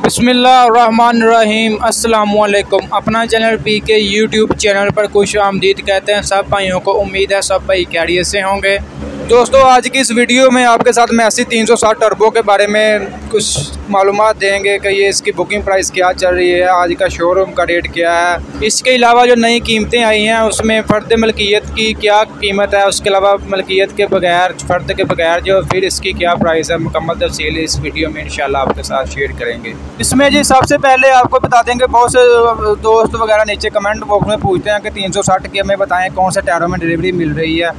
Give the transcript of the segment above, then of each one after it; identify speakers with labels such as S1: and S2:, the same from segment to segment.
S1: बिस्मिल्लाहिर्रहमानिर्रहीम। अस्सलामुअलैकुम। अपना चैनल पीके यूट्यूब चैनल पर खुश आमदीद कहते हैं सब भाइयों को। उम्मीद है सब भाई खैरियत से होंगे। दोस्तों, आज की इस वीडियो में आपके साथ मैसी 360 टर्बो के बारे में कुछ मालूमात देंगे कि ये इसकी बुकिंग प्राइस क्या चल रही है, आज का शोरूम का रेट क्या है। इसके अलावा जो नई कीमतें आई हैं उसमें फ़र्द मलकियत की क्या कीमत है, उसके अलावा मलकियत के बगैर, फ़र्द के बगैर जो फिर इसकी क्या प्राइस है। मुकम्मल तफसील इस वीडियो में इंशाल्लाह आपके साथ शेयर करेंगे। इसमें जी सबसे पहले आपको बता देंगे, बहुत से दोस्त वगैरह नीचे कमेंट बॉक्स में पूछते हैं कि 360 की हमें बताएँ कौन से टायरों में डिलीवरी मिल रही है,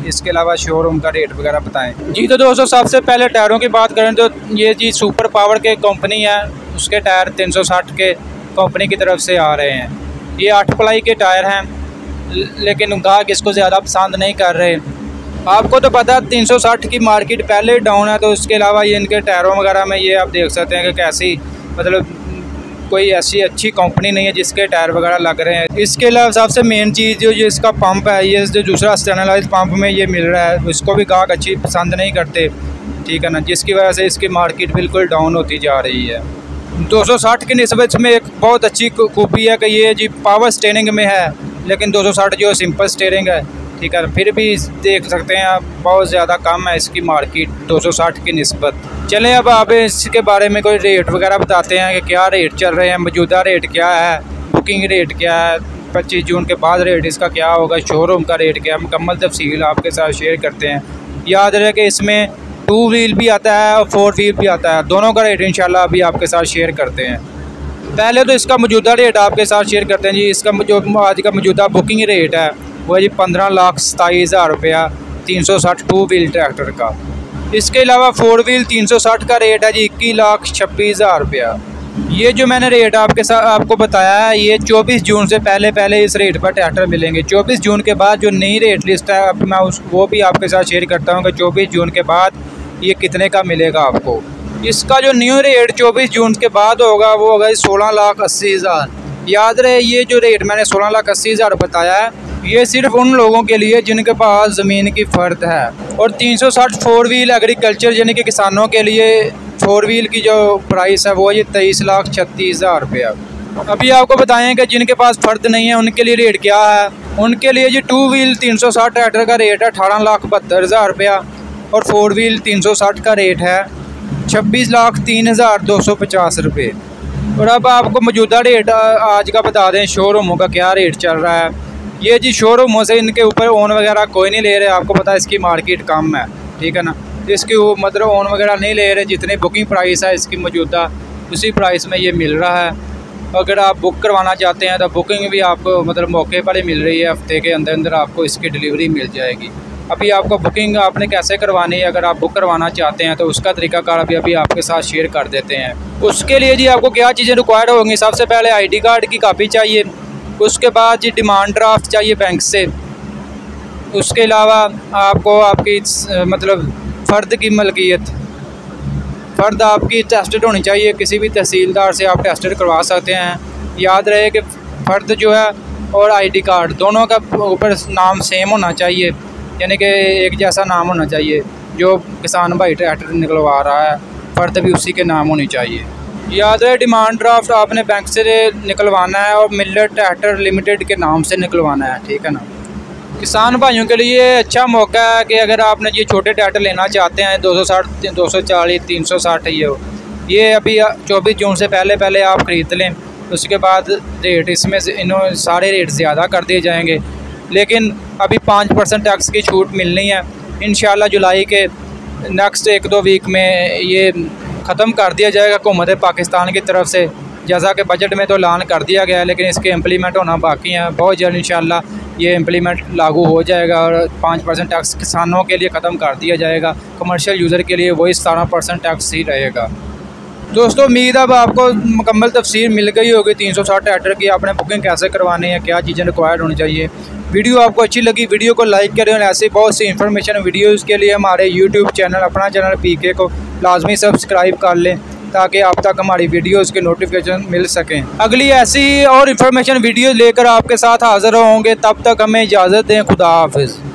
S1: इसके अलावा शोरूम का रेट वगैरह बताएं जी। तो दोस्तों, सबसे पहले टायरों की बात करें तो ये जी सुपर पावर के कंपनी है, उसके टायर 360 के कंपनी की तरफ से आ रहे हैं। ये 8 प्लाई के टायर हैं, लेकिन गाहक इसको ज़्यादा पसंद नहीं कर रहे। आपको तो पता है 360 की मार्केट पहले डाउन है, तो उसके अलावा ये इनके टायरों वगैरह में ये आप देख सकते हैं कि कैसी मतलब कोई ऐसी अच्छी कंपनी नहीं है जिसके टायर वगैरह लग रहे हैं। इसके अलावा सबसे मेन चीज़ जो इसका पंप है, ये जो दूसरा स्टेनलाइज पंप में ये मिल रहा है, उसको भी गाहक अच्छी पसंद नहीं करते, ठीक है ना, जिसकी वजह से इसकी मार्केट बिल्कुल डाउन होती जा रही है। 260 की निस्बत में एक बहुत अच्छी खूबी है कि ये जी पावर स्टीयरिंग में है, लेकिन 260 जो सिंपल स्टीयरिंग है, ठीक है, फिर भी देख सकते हैं आप बहुत ज़्यादा कम है इसकी मार्केट 260 की निस्बत। चलें अब आप इसके बारे में कोई रेट वगैरह बताते हैं कि क्या रेट चल रहे हैं, मौजूदा रेट क्या है, बुकिंग रेट क्या है, 25 जून के बाद रेट इसका क्या होगा, शोरूम का रेट क्या है। मुकम्मल तफसील आपके साथ शेयर करते हैं। याद रहे कि इसमें 2 व्हील भी आता है और 4 व्हील भी आता है, दोनों का रेट इंशाल्लाह अभी आपके साथ शेयर करते हैं। पहले तो इसका मौजूदा रेट आपके साथ शेयर करते हैं जी। इसका जो आज का मौजूदा बुकिंग रेट है वो है जी 15,27,000 रुपया 360 2 व्हील ट्रैक्टर का। इसके अलावा 4 व्हील 360 का रेट है जी 21,26,000 रुपया। ये जो मैंने रेट आपको बताया है, ये 24 जून से पहले इस रेट पर ट्रैक्टर मिलेंगे। 24 जून के बाद जो नई रेट लिस्ट है अब मैं वो भी आपके साथ शेयर करता हूँ कि 24 जून के बाद ये कितने का मिलेगा आपको। इसका जो न्यू रेट 24 जून के बाद होगा वो होगा 16,80,000। याद रहे ये जो रेट मैंने 16,80,000 बताया है, ये सिर्फ उन लोगों के लिए जिनके पास ज़मीन की फ़र्द है। और 360 4 व्हील एग्रीकल्चर यानी कि किसानों के लिए 4 व्हील की जो प्राइस है वो ये 23,36,000 रुपया। अभी आपको बताएं कि जिनके पास फ़र्द नहीं है उनके लिए रेट क्या है। उनके लिए जी 2 व्हील 360 ट्रैक्टर का रेट है 18,72,000 रुपया और 4 व्हील 360 का रेट है 26,03,250 रुपये। और अब आपको मौजूदा रेट आज का बता दें, शोरूमों का क्या रेट चल रहा है। ये जी शोरूमों से इनके ऊपर ओन वगैरह कोई नहीं ले रहे, आपको पता है इसकी मार्केट कम है, ठीक है ना, इसकी मतलब ओन वगैरह नहीं ले रहे। जितनी बुकिंग प्राइस है इसकी मौजूदा उसी प्राइस में ये मिल रहा है। अगर आप बुक करवाना चाहते हैं तो बुकिंग भी आपको मतलब मौके पर ही मिल रही है, हफ्ते के अंदर अंदर आपको इसकी डिलीवरी मिल जाएगी। अभी आपको बुकिंग आपने कैसे करवानी है, अगर आप बुक करवाना चाहते हैं तो उसका तरीकाकार अभी आपके साथ शेयर कर देते हैं। उसके लिए जी आपको क्या चीज़ें रिक्वायर्ड होंगी। सबसे पहले ID कार्ड की कापी चाहिए, उसके बाद जी डिमांड ड्राफ्ट चाहिए बैंक से। उसके अलावा आपको आपकी मतलब फ़र्द की मलकियत, फ़र्द आपकी टेस्टेड होनी चाहिए, किसी भी तहसीलदार से आप टेस्टेड करवा सकते हैं। याद रहे कि फ़र्द जो है और ID कार्ड दोनों का ऊपर नाम सेम होना चाहिए, यानी कि एक जैसा नाम होना चाहिए। जो किसान भाई ट्रैक्टर निकलवा रहा है फ़र्द भी उसी के नाम होनी चाहिए। याद रहे डिमांड ड्राफ्ट आपने बैंक से निकलवाना है और मिलेट ट्रैक्टर लिमिटेड के नाम से निकलवाना है, ठीक है ना। किसान भाइयों के लिए अच्छा मौका है कि अगर आपने ये छोटे ट्रैक्टर लेना चाहते हैं 260 240 360 ये अभी 24 जून से पहले आप ख़रीद लें। उसके बाद रेट इसमें इन्होंने सारे रेट ज़्यादा कर दिए जाएंगे, लेकिन अभी 5% टैक्स की छूट मिलनी है। इंशाल्लाह जुलाई के नेक्स्ट 1-2 वीक में ये ख़त्म कर दिया जाएगा हुकूमत पाकिस्तान की तरफ से। जैसा कि बजट में तो ऐलान कर दिया गया है, लेकिन इसके इम्प्लीमेंट होना बाकी है। बहुत जल्द इंशाल्लाह ये इम्प्लीमेंट लागू हो जाएगा और 5% टैक्स किसानों के लिए ख़त्म कर दिया जाएगा। कमर्शियल यूज़र के लिए वही 17% टैक्स ही रहेगा। दोस्तों, उम्मीद अब आपको मुकम्मल तफसीर मिल गई होगी 360 ट्रैक्टर की, आपने बुकिंग कैसे करवानी है, क्या चीज़ें रिक्वायर्ड होनी चाहिए। वीडियो आपको अच्छी लगी, वीडियो को लाइक करें और ऐसे बहुत सी इन्फॉर्मेशन वीडियोज़ के लिए हमारे YouTube चैनल, अपना चैनल PK को लाजमी सब्सक्राइब कर लें ताकि आप तक हमारी वीडियोज़ के नोटिफिकेशन मिल सकें। अगली ऐसी और इन्फॉर्मेशन वीडियो लेकर आपके साथ हाज़िर होंगे, तब तक हमें इजाज़त दें। खुदा हाफिज़।